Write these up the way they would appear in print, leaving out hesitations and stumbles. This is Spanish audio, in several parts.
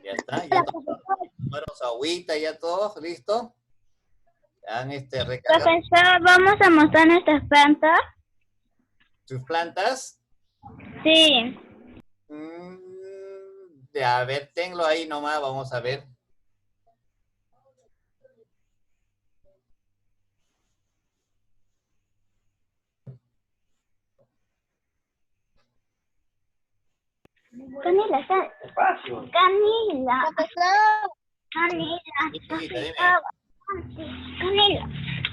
Ya está, ya tomaron su agüita, ya todos, ¿listo? Han recargado Profesor, ¿vamos a mostrar nuestras plantas? sus plantas. Sí. A ver, tenlo ahí nomás, vamos a ver. Camila, Camila. Profesor. Dime. Camila.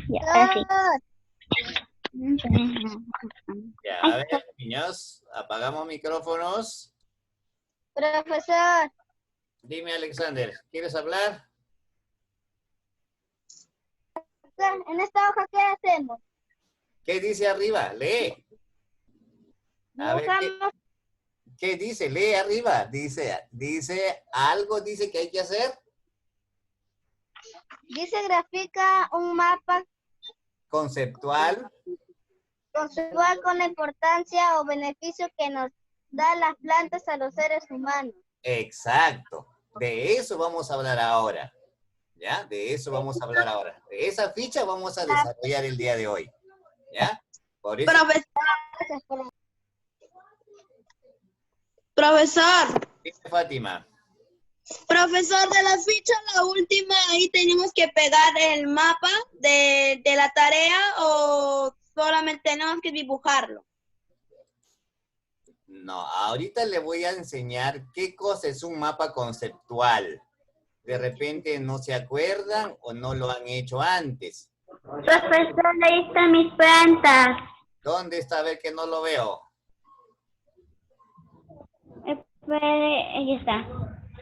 Ya, así. Ya, a ver, niños, apagamos micrófonos. Profesor. Dime, Alexander, ¿quieres hablar? En esta hoja, ¿qué hacemos? ¿Qué dice arriba? Lee. A ver, Dibujamos. ¿qué dice? Lee arriba. Dice algo, dice que hay que hacer. Dice grafica un mapa Conceptual. conceptual con la importancia o beneficio que nos da las plantas a los seres humanos. Exacto. De eso vamos a hablar ahora. ¿Ya? De eso vamos a hablar ahora. De esa ficha vamos a desarrollar el día de hoy. ¿Ya? Por eso... Profesor, Dime, Fátima. profesor, de la ficha, la última, ahí tenemos que pegar el mapa de la tarea o solamente tenemos que dibujarlo. No, ahorita le voy a enseñar qué cosa es un mapa conceptual. De repente no se acuerdan o no lo han hecho antes. Profesor, ahí están mis plantas. ¿Dónde está? A ver que no lo veo. Espere, ahí está.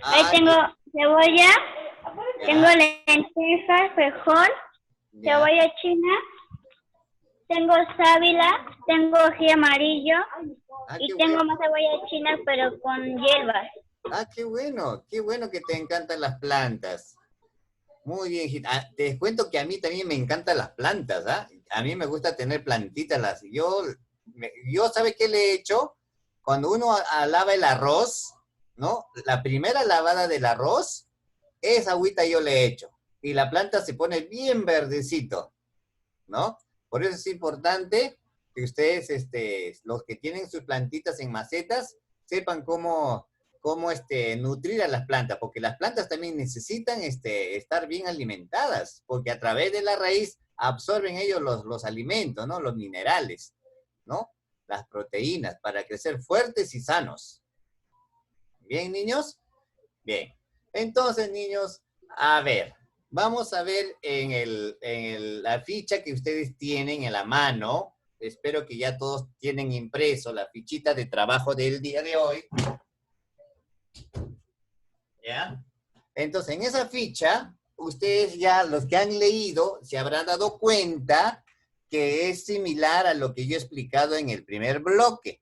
Ahí Ah, tengo cebolla, ya, tengo lentejas, frijol, ya. cebolla china, tengo sábila, tengo ají amarillo Ah, y qué tengo bueno. más cebolla china pero con hierbas. Ah, qué bueno que te encantan las plantas. Muy bien, Gita. Te cuento que a mí también me encantan las plantas, ¿ah? A mí me gusta tener plantitas. Yo ¿sabe qué le he hecho? Cuando uno lava el arroz, ¿no? La primera lavada del arroz, esa agüita yo le he hecho. Y la planta se pone bien verdecito, ¿no? Por eso es importante que ustedes, los que tienen sus plantitas en macetas, sepan cómo nutrir a las plantas, porque las plantas también necesitan estar bien alimentadas, porque a través de la raíz absorben ellos los alimentos, ¿no? Los minerales, ¿no? Las proteínas, para crecer fuertes y sanos. ¿Bien, niños? Bien. Entonces, niños, a ver, vamos a ver en la ficha que ustedes tienen en la mano. Espero que ya todos tienen impreso la fichita de trabajo del día de hoy. ¿Ya? Entonces, en esa ficha, ustedes ya, los que han leído, se habrán dado cuenta que es similar a lo que yo he explicado en el primer bloque.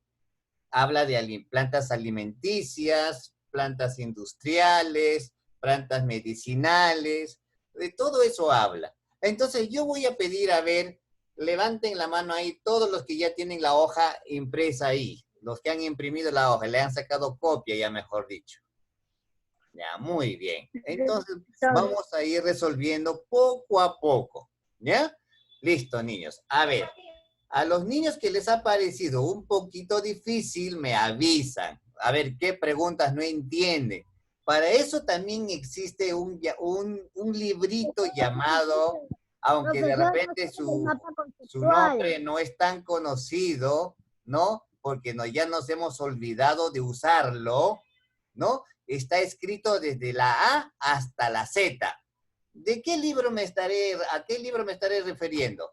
Habla de plantas alimenticias, plantas industriales, plantas medicinales, de todo eso habla. Entonces, yo voy a pedir, a ver, levanten la mano ahí todos los que ya tienen la hoja impresa ahí, los que han imprimido la hoja, le han sacado copia, ya mejor dicho. Ya, muy bien. Entonces, vamos a ir resolviendo poco a poco. ¿Ya? Listo, niños. A ver, a los niños que les ha parecido un poquito difícil, me avisan. A ver, ¿qué preguntas no entienden? Para eso también existe un librito llamado, aunque de repente su nombre no es tan conocido, ¿no? Porque ya nos hemos olvidado de usarlo, ¿no? Está escrito desde la A hasta la Z. ¿A qué libro me estaré refiriendo?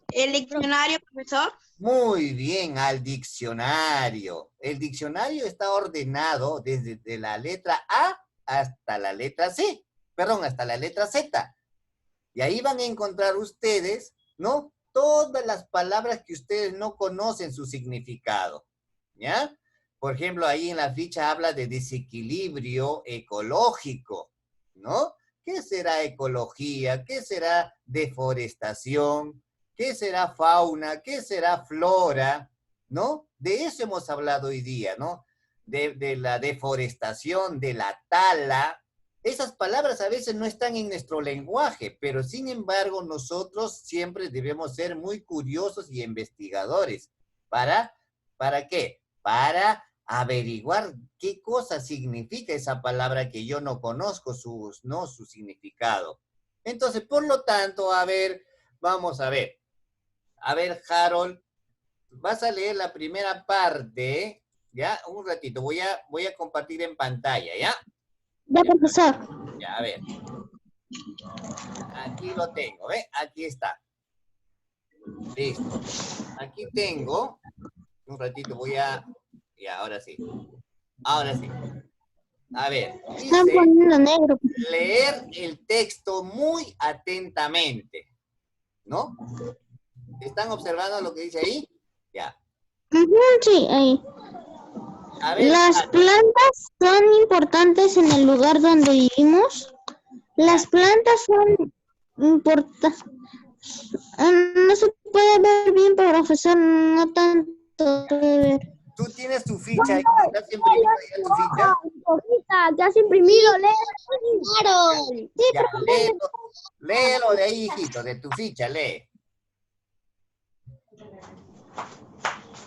¿El diccionario, profesor? Muy bien, al diccionario. El diccionario está ordenado desde la letra A hasta la letra C, perdón, hasta la letra Z. Y ahí van a encontrar ustedes, ¿no? Todas las palabras que ustedes no conocen su significado, ¿ya? Por ejemplo, ahí en la ficha habla de desequilibrio ecológico, ¿no? ¿Qué será ecología? ¿Qué será deforestación? ¿Qué será fauna? ¿Qué será flora? ¿No? De eso hemos hablado hoy día, ¿no? de la deforestación, de la tala. Esas palabras a veces no están en nuestro lenguaje, pero sin embargo nosotros siempre debemos ser muy curiosos y investigadores. ¿Para qué? Para averiguar qué cosa significa esa palabra que yo no conozco, su significado. Entonces, por lo tanto, a ver, vamos a ver. A ver, Harold, vas a leer la primera parte, ¿ya? Un ratito, voy a compartir en pantalla, ¿ya? Ya, profesor. Ya, a ver. Aquí lo tengo, ¿ve? Aquí está. Listo. Aquí tengo. Un ratito Ya, ahora sí. Ahora sí. A ver. Están Dice, poniendo negro. leer el texto muy atentamente. ¿No? ¿Están observando lo que dice ahí? Ya. Ujú, sí, ahí. A ver, Las plantas son importantes en el lugar donde vivimos. Las plantas son importantes. No se puede ver bien, profesor, no tanto se puede ver. tú tienes tu ficha ahí. ¿Estás imprimiendo ya tu ficha? Ya se imprimido, lee. Claro. Sí, Ya, léelo de ahí, hijito, de tu ficha, lee.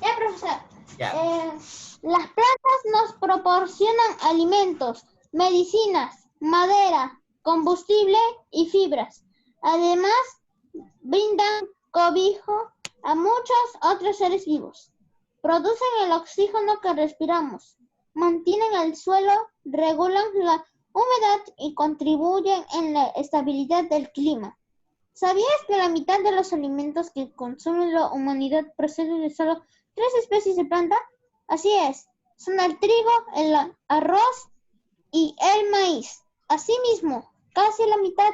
ya, profesor. Ya. Las plantas nos proporcionan alimentos, medicinas, madera, combustible y fibras. Además, brindan cobijo a muchos otros seres vivos. Producen el oxígeno que respiramos, mantienen el suelo, regulan la humedad y contribuyen en la estabilidad del clima. ¿Sabías que la mitad de los alimentos que consume la humanidad proceden de solo 3 especies de planta? Así es, son el trigo, el arroz y el maíz. Asimismo, casi la mitad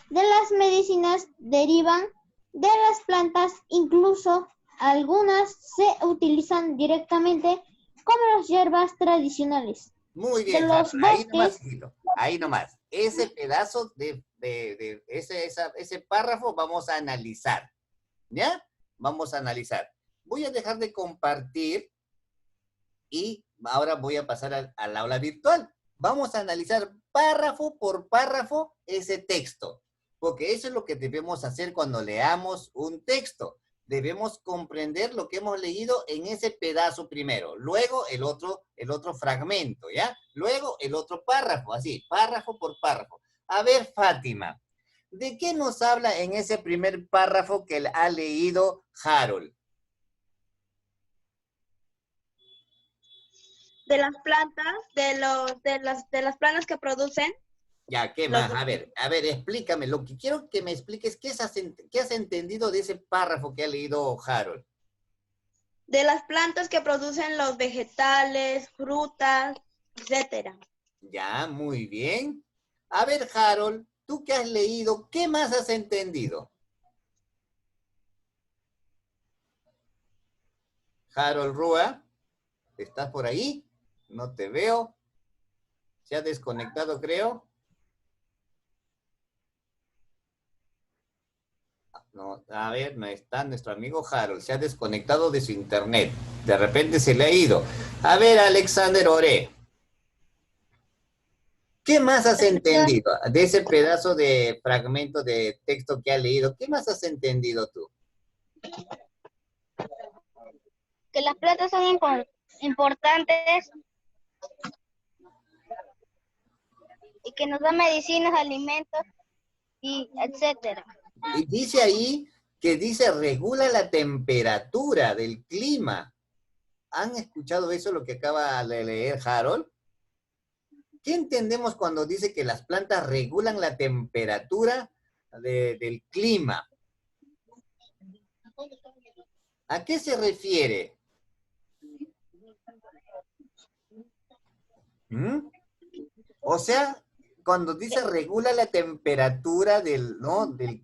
de las medicinas derivan de las plantas, incluso algunas se utilizan directamente como las hierbas tradicionales. Muy bien, de los ahí nomás, bosques. hijito, ahí nomás. Ese pedazo ese párrafo vamos a analizar, ¿ya? Vamos a analizar. Voy a dejar de compartir y ahora voy a pasar al aula virtual. Vamos a analizar párrafo por párrafo ese texto, porque eso es lo que debemos hacer cuando leamos un texto. Debemos comprender lo que hemos leído en ese pedazo primero, luego el otro fragmento, ¿ya? Luego el otro párrafo, así, párrafo por párrafo. A ver, Fátima, ¿de qué nos habla en ese primer párrafo que ha leído Harold? De las plantas, de las plantas que producen. Ya, ¿qué más? A ver, explícame. Lo que quiero que me expliques, ¿qué has entendido de ese párrafo que ha leído Harold? De las plantas que producen los vegetales, frutas, etcétera. Ya, muy bien. A ver, Harold, tú que has leído, ¿qué más has entendido? Harold Rúa, ¿estás por ahí? No te veo. Se ha desconectado, creo. No, a ver, no está nuestro amigo Harold. Se ha desconectado de su internet. De repente se le ha ido. A ver, Alexander Oré. ¿Qué más has entendido de ese pedazo de fragmento de texto que ha leído? ¿Qué más has entendido tú? Que las plantas son importantes y que nos dan medicinas, alimentos y etcétera. Y dice ahí que regula la temperatura del clima. ¿Han escuchado eso, lo que acaba de leer Harold? ¿Qué entendemos cuando dice que las plantas regulan la temperatura del clima? ¿A qué se refiere? O sea, cuando dice regula la temperatura del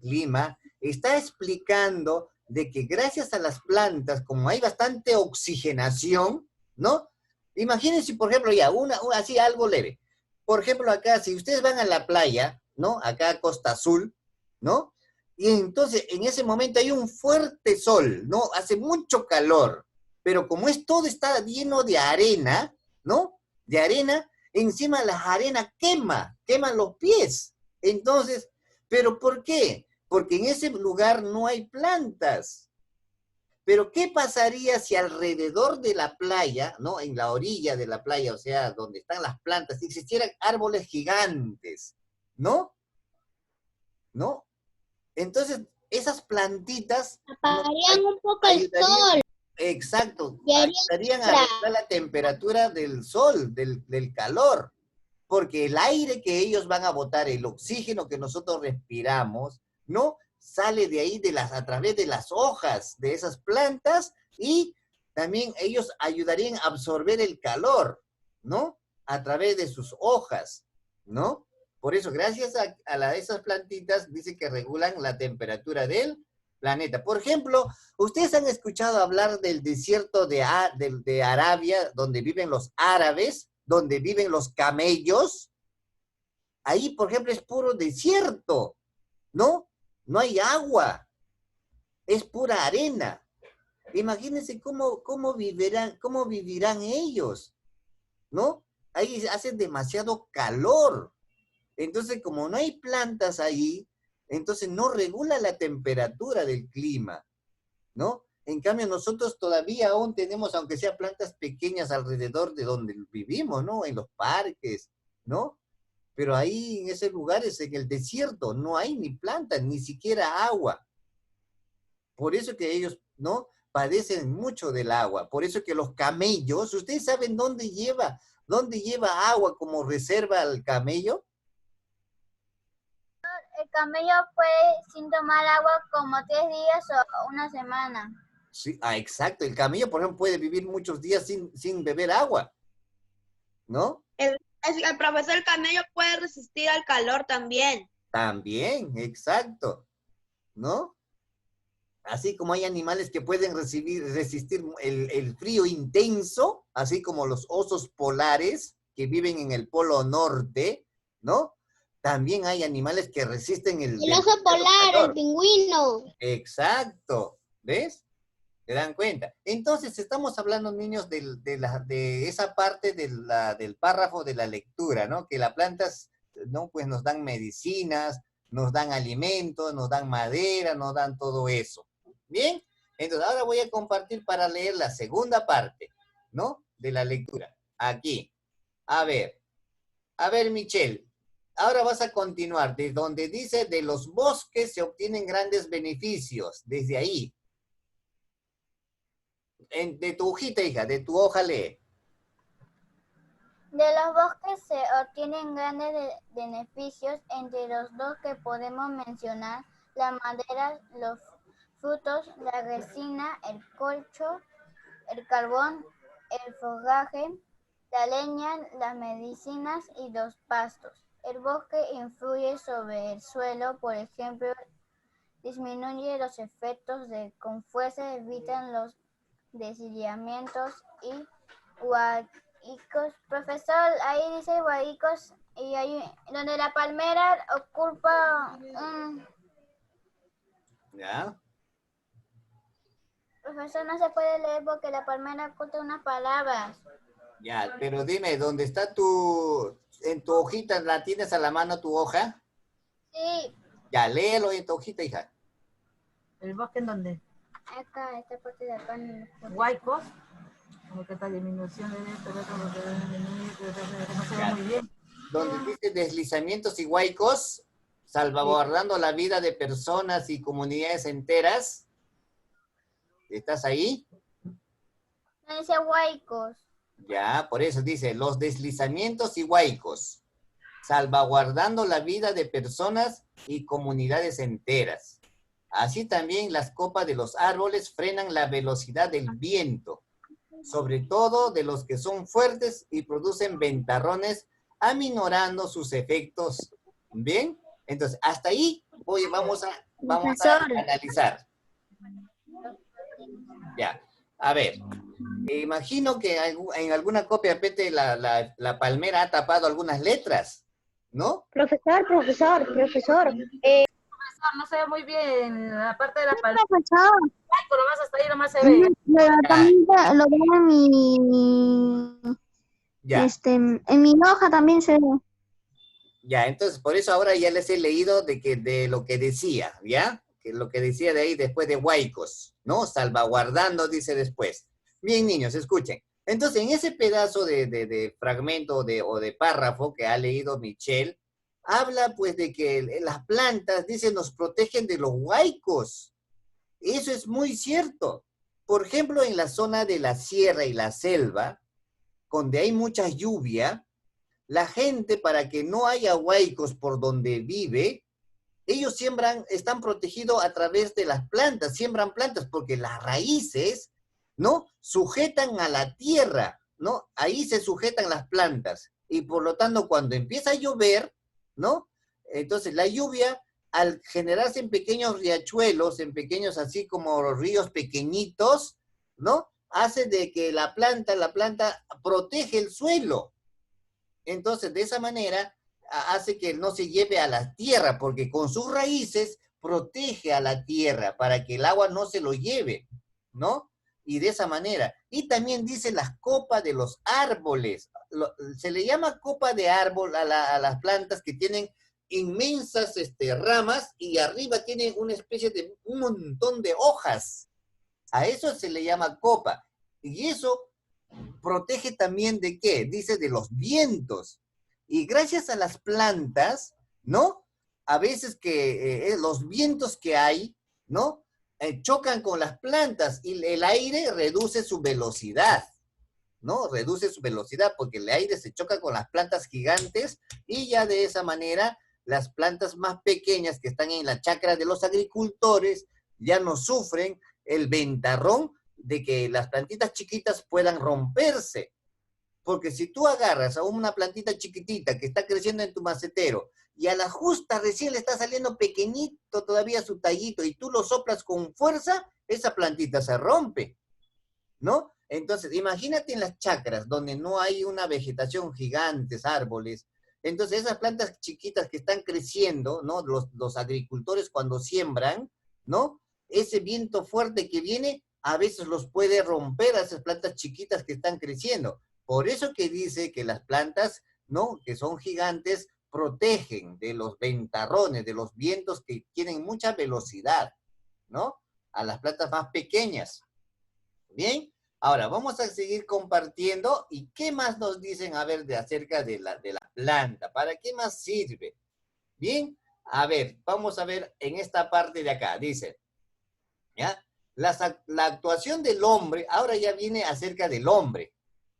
clima, está explicando de que gracias a las plantas, como hay bastante oxigenación, ¿no? Imagínense, por ejemplo, ya, así algo leve. Por ejemplo, acá, si ustedes van a la playa, ¿no? Acá a Costa Azul, ¿no? Y entonces, en ese momento hay un fuerte sol, ¿no? Hace mucho calor, pero como todo está lleno de arena, ¿no? De arena, encima la arena queman los pies. Entonces, ¿pero por qué? Porque en ese lugar no hay plantas. Pero ¿qué pasaría si alrededor de la playa, ¿no? En la orilla de la playa, o sea, donde están las plantas, existieran árboles gigantes, ¿no? ¿No? Entonces, esas plantitas Apagarían un poco el ayudarían, sol. exacto, Y harían ayudarían a sombra. regular la temperatura del sol, del calor, porque el aire que ellos van a botar, el oxígeno que nosotros respiramos, ¿no? Sale de ahí a través de las hojas de esas plantas y también ellos ayudarían a absorber el calor, ¿no? A través de sus hojas, ¿no? Por eso, gracias a esas plantitas, dice que regulan la temperatura del planeta. Por ejemplo, ¿ustedes han escuchado hablar del desierto de Arabia, donde viven los árabes, donde viven los camellos? Ahí, por ejemplo, es puro desierto, ¿no? No hay agua, es pura arena. Imagínense cómo vivirán ellos, ¿no? Ahí hace demasiado calor. Entonces, como no hay plantas ahí, entonces no regula la temperatura del clima, ¿no? En cambio, nosotros todavía aún tenemos, aunque sea plantas pequeñas alrededor de donde vivimos, ¿no? En los parques, ¿no? Pero ahí en ese lugar es en el desierto, no hay ni plantas, ni siquiera agua. Por eso que ellos, ¿no? Padecen mucho del agua. Por eso que los camellos, ¿ustedes saben dónde lleva agua como reserva el camello? El camello puede sin tomar agua como 3 días o una semana. Sí, exacto. El camello, por ejemplo, puede vivir muchos días sin beber agua, ¿no? El profesor camello puede resistir al calor también. También, exacto, ¿no? Así como hay animales que pueden resistir el frío intenso, así como los osos polares que viven en el polo norte, ¿no? También hay animales que resisten el oso polar, calor. el pingüino. Exacto, ¿ves? ¿Se dan cuenta? Entonces, estamos hablando, niños, de esa parte del párrafo de la lectura, ¿no? Que las plantas, ¿no? Pues nos dan medicinas, nos dan alimentos, nos dan madera, nos dan todo eso. ¿Bien? Entonces, ahora voy a compartir para leer la segunda parte, ¿no? De la lectura. Aquí. A ver, Michelle. Ahora vas a continuar de donde dice de los bosques se obtienen grandes beneficios. Desde ahí. De tu hojita, hija, de tu hoja lee. De los bosques se obtienen grandes beneficios, entre los dos que podemos mencionar: la madera, los frutos, la resina, el corcho, el carbón, el forraje, la leña, las medicinas y los pastos. El bosque influye sobre el suelo, por ejemplo, disminuye los efectos con fuerza, evitan los deslizamientos y huaicos. Profesor, ahí dice huaicos y hay donde la palmera ocupa ¿Ya? Profesor, no se puede leer porque la palmera oculta unas palabras. Ya, pero dime, ¿dónde está en tu hojita, la tienes a la mano tu hoja? Sí. Ya, léelo en tu hojita, hija. ¿El bosque en dónde? Acá, esta parte de acá. Huaicos. Como que esta disminución de esto, como que no se ve muy bien. Donde dice deslizamientos y huaicos, salvaguardando la vida de personas y comunidades enteras. ¿Estás ahí? No dice huaicos. Ya, por eso dice, los deslizamientos y huaicos, salvaguardando la vida de personas y comunidades enteras. Así también las copas de los árboles frenan la velocidad del viento, sobre todo de los que son fuertes y producen ventarrones, aminorando sus efectos. ¿Bien? Entonces, hasta ahí vamos a analizar. Ya, a ver. Imagino que en alguna copia de repente la palmera ha tapado algunas letras, ¿no? Profesor. Profesor, no se ve muy bien la parte de la palmera. Profesor. Huaico, nomás hasta ahí nomás se ve. Lo veo en mi... Ya. En mi hoja también se ve. Ya, entonces por eso ahora ya les he leído de lo que decía, ¿ya? Que lo que decía de ahí después de Huaicos, ¿no? Salvaguardando, dice después. Bien, niños, escuchen. Entonces, en ese pedazo de fragmento o de párrafo que ha leído Michelle, habla pues de que las plantas, dice, nos protegen de los huaicos. Eso es muy cierto. Por ejemplo, en la zona de la sierra y la selva, donde hay mucha lluvia, la gente, para que no haya huaicos por donde vive, ellos están protegidos a través de las plantas, siembran plantas, porque las raíces, ¿no? Sujetan a la tierra, ¿no? Ahí se sujetan las plantas. Y por lo tanto, cuando empieza a llover, ¿no? Entonces la lluvia, al generarse en pequeños riachuelos, en pequeños así como ríos pequeñitos, ¿no? Hace de que la planta protege el suelo. Entonces, de esa manera, hace que no se lleve a la tierra, porque con sus raíces protege a la tierra para que el agua no se lo lleve, ¿no? Y de esa manera. Y también dice las copas de los árboles. Se le llama copa de árbol a las plantas que tienen inmensas ramas y arriba tienen una especie de un montón de hojas. A eso se le llama copa. Y eso protege también ¿de qué? Dice de los vientos. Y gracias a las plantas, ¿no? A veces que los vientos que hay, ¿no? Chocan con las plantas y el aire reduce su velocidad, ¿no? Reduce su velocidad porque el aire se choca con las plantas gigantes y ya de esa manera las plantas más pequeñas que están en la chacra de los agricultores ya no sufren el ventarrón de que las plantitas chiquitas puedan romperse. Porque si tú agarras a una plantita chiquitita que está creciendo en tu macetero y a la justa recién le está saliendo pequeñito todavía su tallito y tú lo soplas con fuerza, esa plantita se rompe, ¿no? Entonces, imagínate en las chacras donde no hay una vegetación gigantes, árboles. Entonces, esas plantas chiquitas que están creciendo, ¿no? Los agricultores cuando siembran, ¿no? Ese viento fuerte que viene a veces los puede romper a esas plantas chiquitas que están creciendo. Por eso que dice que las plantas, ¿no? Que son gigantes, protegen de los ventarrones, de los vientos que tienen mucha velocidad, ¿no? A las plantas más pequeñas. Bien, ahora vamos a seguir compartiendo. ¿Y qué más nos dicen, a ver, acerca de la planta? ¿Para qué más sirve? Bien, a ver, vamos a ver en esta parte de acá. Dice, ¿ya? La actuación del hombre, ahora ya viene acerca del hombre.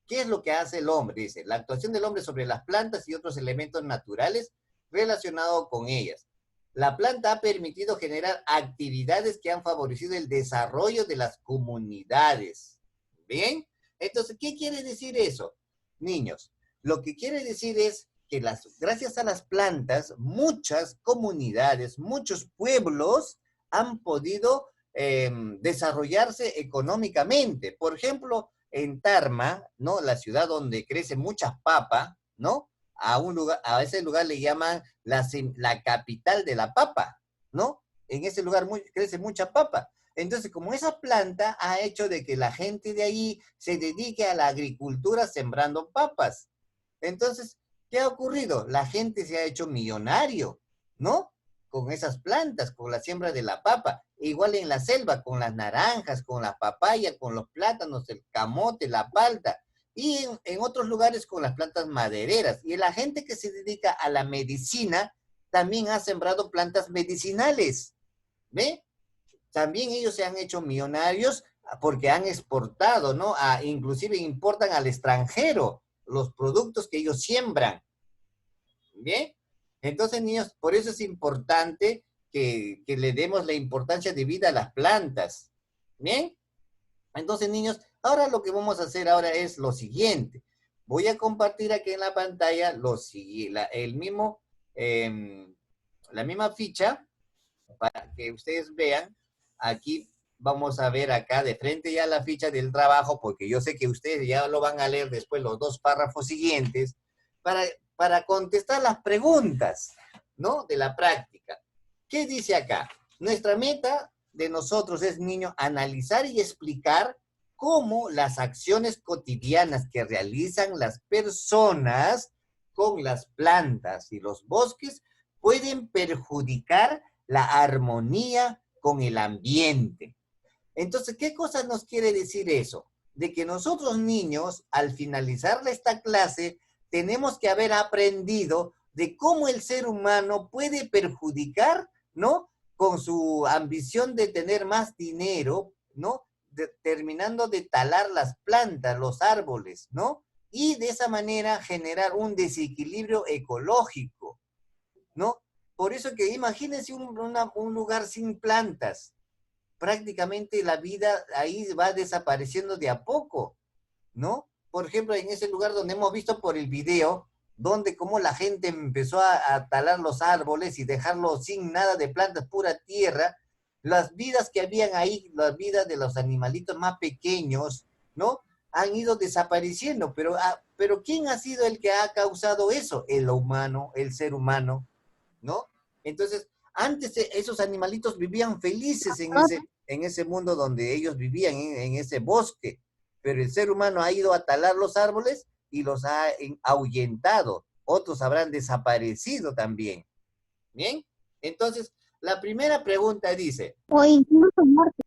¿Qué es lo que hace el hombre? Dice, la actuación del hombre sobre las plantas y otros elementos naturales relacionados con ellas. La planta ha permitido generar actividades que han favorecido el desarrollo de las comunidades. ¿Bien? Entonces, ¿qué quiere decir eso? Niños, lo que quiere decir es que gracias a las plantas, muchas comunidades, muchos pueblos han podido desarrollarse económicamente. Por ejemplo, en Tarma, ¿no? La ciudad donde crece mucha papa, ¿no? A ese lugar le llaman la capital de la papa, ¿no? En ese lugar crece mucha papa. Entonces, como esa planta ha hecho de que la gente de ahí se dedique a la agricultura sembrando papas. Entonces, ¿qué ha ocurrido? La gente se ha hecho millonario, ¿no? Con esas plantas, con la siembra de la papa. Igual en la selva, con las naranjas, con la papaya, con los plátanos, el camote, la palta. Y en otros lugares con las plantas madereras. Y la gente que se dedica a la medicina también ha sembrado plantas medicinales. ¿Ve? También ellos se han hecho millonarios porque han exportado, ¿no? Inclusive importan al extranjero los productos que ellos siembran. ¿Bien? Entonces, niños, por eso es importante que le demos la importancia de vida a las plantas. ¿Bien? Entonces, niños, ahora lo que vamos a hacer ahora es lo siguiente. Voy a compartir aquí en la pantalla la misma ficha para que ustedes vean. Aquí vamos a ver acá de frente ya la ficha del trabajo, porque yo sé que ustedes ya lo van a leer después los 2 párrafos siguientes, para contestar las preguntas, ¿no? De la práctica. ¿Qué dice acá? Nuestra meta de nosotros es, niño, analizar y explicar cómo las acciones cotidianas que realizan las personas con las plantas y los bosques pueden perjudicar la armonía con el ambiente. Entonces, ¿qué cosa nos quiere decir eso? De que nosotros niños, al finalizar esta clase, tenemos que haber aprendido de cómo el ser humano puede perjudicar, ¿no? Con su ambición de tener más dinero, ¿no? Terminando de talar las plantas, los árboles, ¿no? Y de esa manera generar un desequilibrio ecológico, ¿no? Por eso que imagínense un lugar sin plantas. Prácticamente la vida ahí va desapareciendo de a poco, ¿no? Por ejemplo, en ese lugar donde hemos visto por el video, donde como la gente empezó a talar los árboles y dejarlos sin nada de plantas, pura tierra, las vidas que habían ahí, las vidas de los animalitos más pequeños, ¿no? Han ido desapareciendo, pero ¿quién ha sido el que ha causado eso? El humano, el ser humano, ¿no? Entonces, antes esos animalitos vivían felices en ese mundo donde ellos vivían, en ese bosque, pero el ser humano ha ido a talar los árboles y los ha ahuyentado. Otros habrán desaparecido también. ¿Bien? Entonces, la primera pregunta dice... O incluso muerte.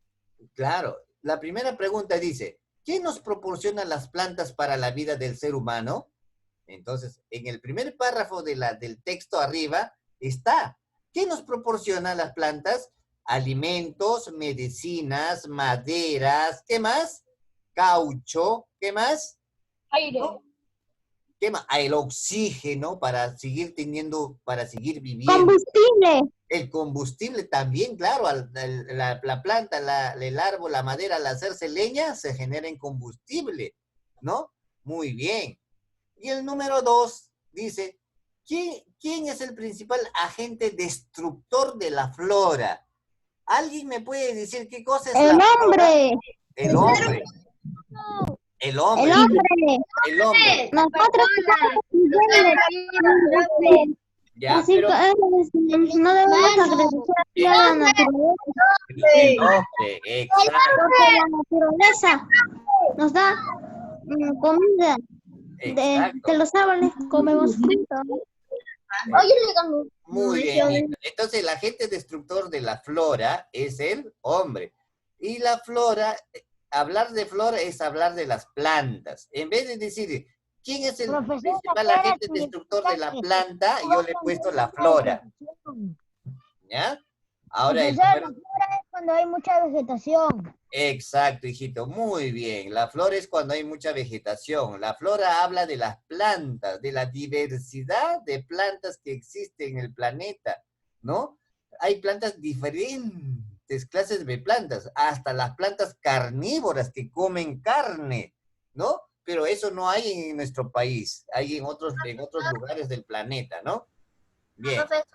Claro, la primera pregunta dice, ¿qué nos proporcionan las plantas para la vida del ser humano? Entonces, en el primer párrafo del texto arriba está, ¿qué nos proporcionan las plantas? Alimentos, medicinas, maderas, ¿qué más? Caucho, ¿qué más? Aire. ¿No? ¿Qué más? El oxígeno para seguir viviendo. Combustible. El combustible también, claro, la planta, el árbol, la madera, al hacerse leña, se genera en combustible, ¿no? Muy bien. Y el número 2 dice, ¿quién es el principal agente destructor de la flora? ¿Alguien me puede decir qué cosa es El la hombre. flora? El hombre. El hombre. El hombre. El hombre. Nosotros Ya, así pero que no debemos agradecer a la naturaleza, el hombre, exacto. porque la naturaleza nos da comida. De Exacto. los árboles comemos frutos. Muy bien, Nita. Entonces el agente destructor de la flora es el hombre. Y la flora, hablar de flora es hablar de las plantas. En vez de decir, ¿quién es el principal agente destructor de la planta? Yo le he puesto la flora. ¿Ya? Ahora el Profesor, la flora es cuando hay mucha vegetación. Exacto, hijito, muy bien. La flora es cuando hay mucha vegetación. La flora habla de las plantas, de la diversidad de plantas que existen en el planeta, ¿no? Hay plantas diferentes, clases de plantas, hasta las plantas carnívoras que comen carne, ¿no? Pero eso no hay en nuestro país, hay en otros lugares del planeta, ¿no? Bien. Profesor,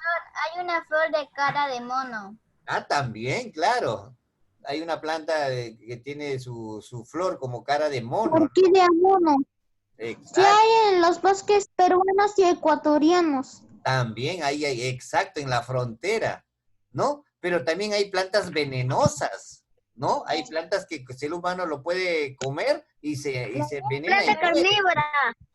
hay una flor de cara de mono. Ah, también, claro. Hay una planta que tiene su flor como cara de mono, ¿no? Orquídea mono. Sí Exacto. hay en los bosques peruanos y ecuatorianos. También hay, exacto, en la frontera, ¿no? Pero también hay plantas venenosas, ¿no? Hay plantas que el ser humano lo puede comer y se envenena. Planta carnívora.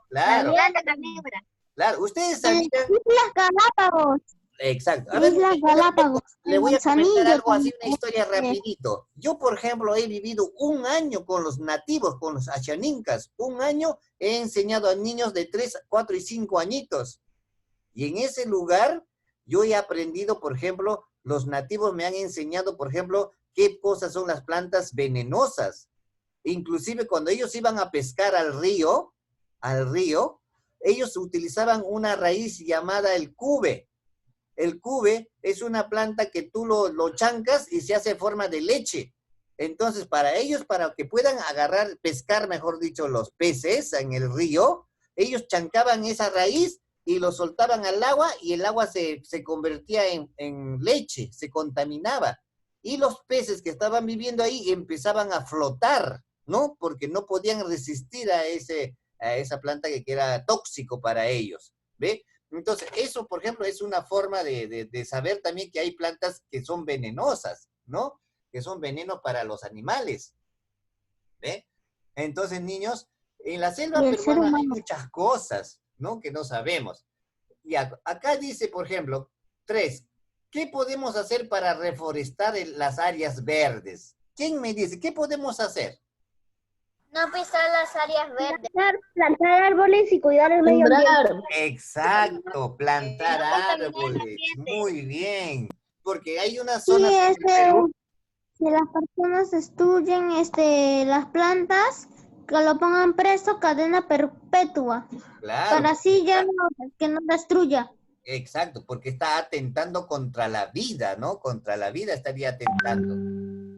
Claro, Planta carnívora. claro. Ustedes En sabían... Islas Galápagos. Exacto. A ver, Islas Galápagos. le voy a comentar Manzanillo, algo así, una historia rapidito. Yo, por ejemplo, he vivido un año con los nativos, con los achanincas. Un año he enseñado a niños de 3, 4 y 5 añitos. Y en ese lugar yo he aprendido, por ejemplo, los nativos me han enseñado, por ejemplo, qué cosas son las plantas venenosas. Inclusive cuando ellos iban a pescar al río, ellos utilizaban una raíz llamada el cube. El cube es una planta que tú lo chancas y se hace forma de leche. Entonces, para ellos, para que puedan pescar, mejor dicho, los peces en el río, ellos chancaban esa raíz y lo soltaban al agua y el agua se convertía en leche, se contaminaba. Y los peces que estaban viviendo ahí empezaban a flotar, ¿no? Porque no podían resistir a esa planta que era tóxico para ellos, ¿ve? Entonces, eso, por ejemplo, es una forma de saber también que hay plantas que son venenosas, ¿no? Que son veneno para los animales, ¿ve? Entonces, niños, en la selva Y el ser peruana hay humano. muchas cosas, ¿no? Que no sabemos. Y acá dice, por ejemplo, 3, ¿qué podemos hacer para reforestar las áreas verdes? ¿Quién me dice? ¿Qué podemos hacer? No pisar las áreas verdes. Plantar árboles y cuidar el medio ambiente. Exacto, plantar No contaminar el árboles. ambiente. Muy bien. Porque hay unas Sí, zonas en el Perú. si las personas destruyen las plantas, que lo pongan preso, cadena perpetua, Claro, para así ya no, que no destruya. exacto, porque está atentando contra la vida, ¿no? Contra la vida estaría atentando.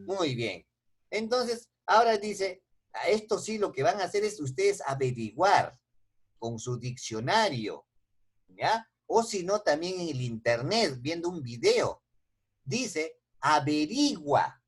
Muy bien. Entonces, ahora dice, a esto sí lo que van a hacer es ustedes averiguar con su diccionario, ¿ya? O si no, también en el internet, viendo un video. Dice, averigua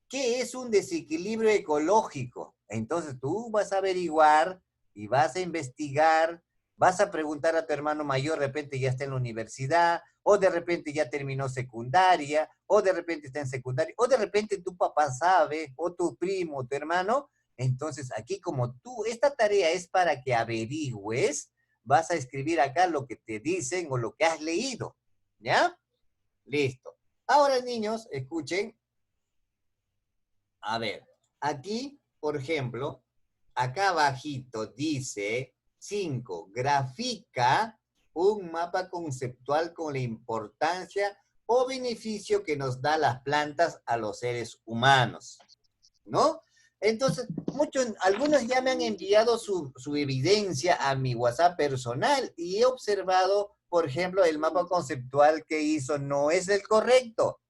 qué es un desequilibrio ecológico. Entonces tú vas a averiguar y vas a investigar, vas a preguntar a tu hermano mayor, de repente ya está en la universidad, o de repente ya terminó secundaria, o de repente está en secundaria, o de repente tu papá sabe, o tu primo, o tu hermano. Entonces aquí como tú, esta tarea es para que averigües, vas a escribir acá lo que te dicen o lo que has leído, ¿ya? Listo. Ahora, niños, escuchen. A ver, aquí, por ejemplo, acá abajito dice 5, grafica un mapa conceptual con la importancia o beneficio que nos da las plantas a los seres humanos, ¿no? Entonces, algunos ya me han enviado su evidencia a mi WhatsApp personal y he observado, por ejemplo, el mapa conceptual que hizo no es el correcto.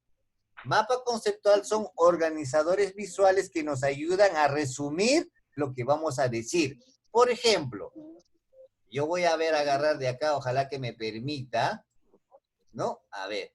Mapa conceptual son organizadores visuales que nos ayudan a resumir lo que vamos a decir. Por ejemplo, yo voy a agarrar de acá, ojalá que me permita, ¿no? A ver,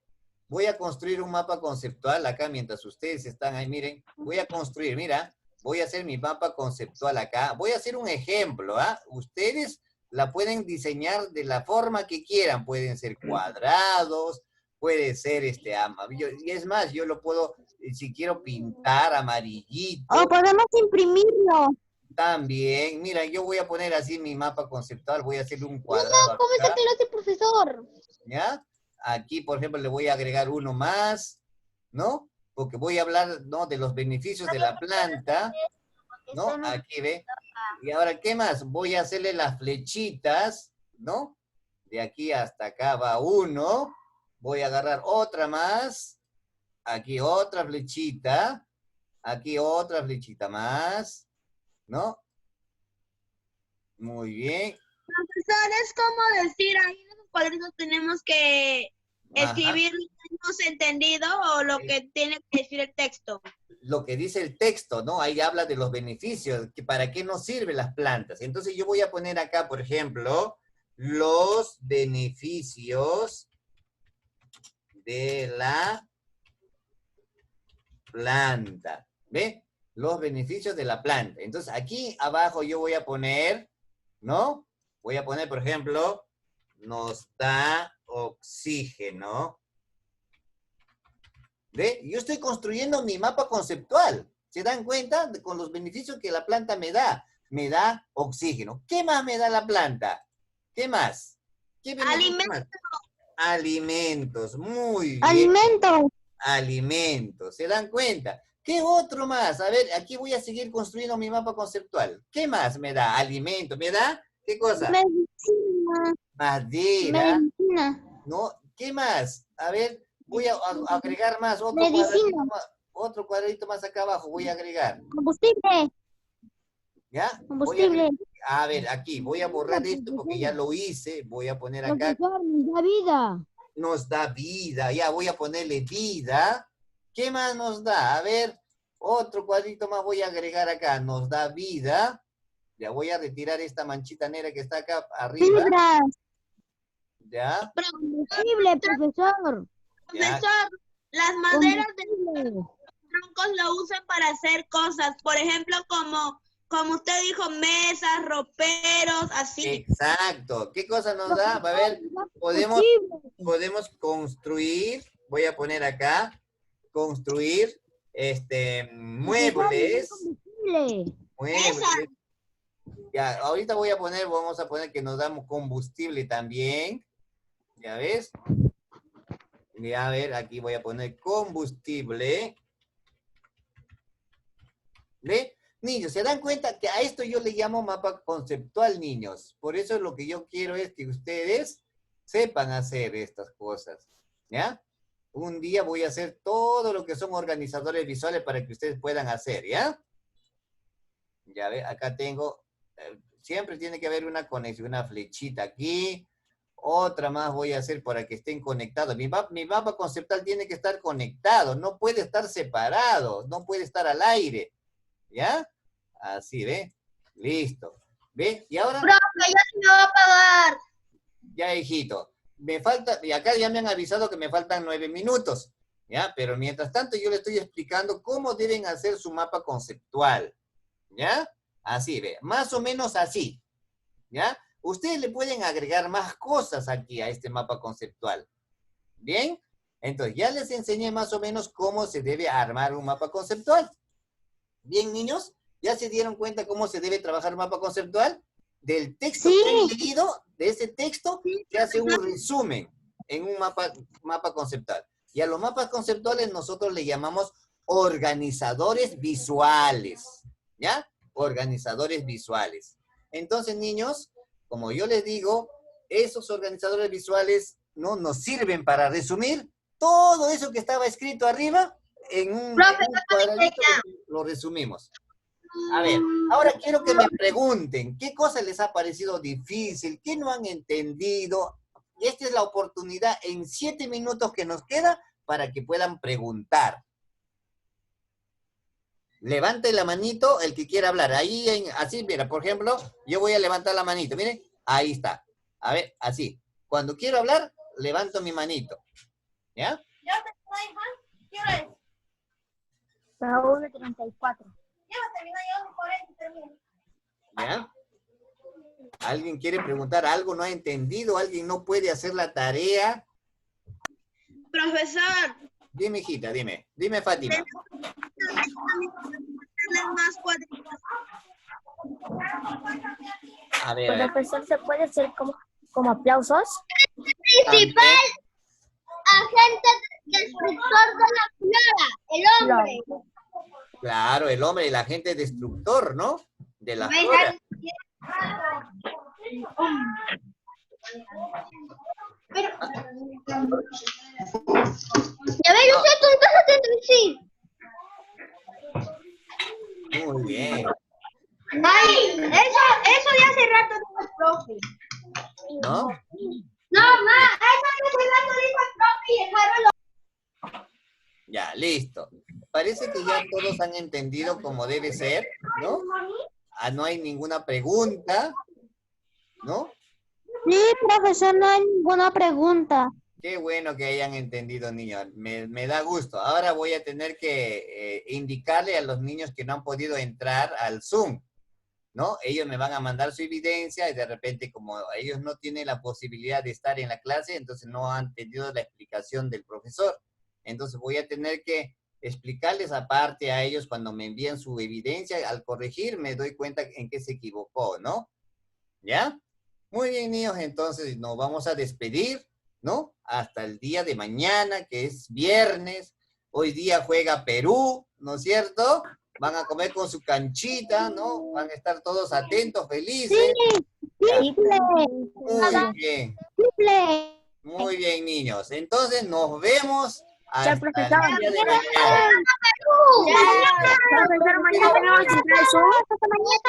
voy a construir un mapa conceptual acá mientras ustedes están ahí, miren, voy a construir, mira, voy a hacer mi mapa conceptual acá, voy a hacer un ejemplo, ¿ah? Ustedes la pueden diseñar de la forma que quieran, pueden ser cuadrados, puede ser amarillo, y es más, yo lo puedo, si quiero pintar amarillito. O podemos imprimirlo. También, mira, yo voy a poner así mi mapa conceptual, voy a hacerle un cuadrado ¿Cómo es acá, que lo hace el profesor? ¿ya? Aquí, por ejemplo, le voy a agregar uno más, ¿no? Porque voy a hablar, ¿no? De los beneficios de la planta, ¿no? Aquí, ¿ve? Y ahora, ¿qué más? Voy a hacerle las flechitas, ¿no? De aquí hasta acá va uno. Voy a agarrar otra más. Aquí otra flechita. Aquí otra flechita más, ¿no? Muy bien. Profesor, es como decir, ahí en los cuadritos tenemos que Ajá. escribir lo que hemos entendido o lo que tiene que decir el texto. Lo que dice el texto, ¿no? Ahí habla de los beneficios, que para qué nos sirven las plantas. Entonces yo voy a poner acá, por ejemplo, los beneficios de la planta. ¿Ve? Los beneficios de la planta. Entonces aquí abajo yo voy a poner, ¿no? Voy a poner, por ejemplo, nos da oxígeno. ¿Ve? Yo estoy construyendo mi mapa conceptual. ¿Se dan cuenta? Con los beneficios que la planta me da. Me da oxígeno. ¿Qué más me da la planta? ¿Qué más? ¿Qué beneficios más? Alimentos. Muy bien. Alimentos. Alimentos. ¿Se dan cuenta? ¿Qué otro más? A ver, aquí voy a seguir construyendo mi mapa conceptual. ¿Qué más me da? Alimentos. ¿Me da? ¿Qué cosa? Medicina. Madera. Medicina. ¿No? ¿Qué más? A ver, voy a agregar más. Medicina. Otro cuadradito más acá abajo voy a agregar. Combustible. ¿Ya? Combustible. A ver, aquí, voy a borrar esto porque ya lo hice. Voy a poner acá. Profesor, nos da vida. Nos da vida. Ya, voy a ponerle vida. ¿Qué más nos da? A ver, otro cuadrito más voy a agregar acá. Nos da vida. Ya voy a retirar esta manchita negra que está acá arriba. Fibras. ¿Ya? Combustible, profesor. ¿Ya? Profesor, las maderas de los troncos lo usan para hacer cosas. Por ejemplo, como usted dijo, mesas, roperos, así. Exacto. ¿Qué cosa nos da? A ver, podemos construir, voy a poner acá, construir muebles. Muy bien. Ya, ahorita vamos a poner que nos damos combustible también. ¿Ya ves? Ya, a ver, aquí voy a poner combustible. ¿Ve? Niños, ¿se dan cuenta que a esto yo le llamo mapa conceptual, niños? Por eso lo que yo quiero es que ustedes sepan hacer estas cosas, ¿ya? Un día voy a hacer todo lo que son organizadores visuales para que ustedes puedan hacer, ¿ya? Ya ve, acá tengo, siempre tiene que haber una conexión, una flechita aquí, otra más voy a hacer para que estén conectados. Mi mapa conceptual tiene que estar conectado, no puede estar separado, no puede estar al aire. ¿Ya? Así, ¿ve? Listo. ¿Ve? Y ahora... Profe, ya se me va a apagar. Ya, hijito. Me falta... Y acá ya me han avisado que me faltan 9 minutos. ¿Ya? Pero mientras tanto yo le estoy explicando cómo deben hacer su mapa conceptual. ¿Ya? Así, ¿ve? Más o menos así. ¿Ya? Ustedes le pueden agregar más cosas aquí a este mapa conceptual. ¿Bien? Entonces, ya les enseñé más o menos cómo se debe armar un mapa conceptual. Bien, niños, ¿ya se dieron cuenta cómo se debe trabajar un mapa conceptual? Del texto que han leído, de ese texto, se hace un resumen en un mapa conceptual. Y a los mapas conceptuales nosotros le llamamos organizadores visuales, ¿ya? Organizadores visuales. Entonces, niños, como yo les digo, esos organizadores visuales no nos sirven para resumir todo eso que estaba escrito arriba en un cuadradito, lo resumimos. A ver, ahora quiero que me pregunten, ¿qué cosa les ha parecido difícil? ¿Qué no han entendido? Esta es la oportunidad en 7 minutos que nos queda para que puedan preguntar. Levante la manito el que quiera hablar. Ahí, así, mira, por ejemplo, yo voy a levantar la manito. Miren, ahí está. A ver, así. Cuando quiero hablar, levanto mi manito. ¿Ya? ¿Qué hora es? La 1:34. Ya va a terminar, ya vamos 40 y termina. ¿Ya? ¿Alguien quiere preguntar algo? ¿No ha entendido? ¿Alguien no puede hacer la tarea? Profesor. Dime, hijita, dime. Dime, Fátima. Más cuadritos. A ver. Profesor, ¿se puede hacer como aplausos? Principal agente destructor de la flora, el hombre. Claro, el hombre, el agente destructor, ¿no? De la flora. Pero, ya ven, usted tontas entre sí. Muy bien. Ay, eso ya hace rato dijo el profe. ¿No? No, ma, eso ya hace rato dijo el profe y dejaron los... Ya, listo. Parece que ya todos han entendido cómo debe ser, ¿no? Ah, no hay ninguna pregunta, ¿no? Sí, profesor, no hay ninguna pregunta. Qué bueno que hayan entendido, niños. Me da gusto. Ahora voy a tener que indicarle a los niños que no han podido entrar al Zoom, ¿no? Ellos me van a mandar su evidencia y de repente, como ellos no tienen la posibilidad de estar en la clase, entonces no han entendido la explicación del profesor. Entonces voy a tener que explicarles aparte a ellos cuando me envían su evidencia. Al corregir me doy cuenta en qué se equivocó, ¿no? ¿Ya? Muy bien, niños. Entonces nos vamos a despedir, ¿no? Hasta el día de mañana, que es viernes. Hoy día juega Perú, ¿no es cierto? Van a comer con su canchita, ¿no? Van a estar todos atentos, felices. Sí, Muy bien. triple. Muy bien, niños. Entonces nos vemos hasta el profesor. día de mañana. Profesor, mañana tenemos que entrar al Zoom. Hasta mañana.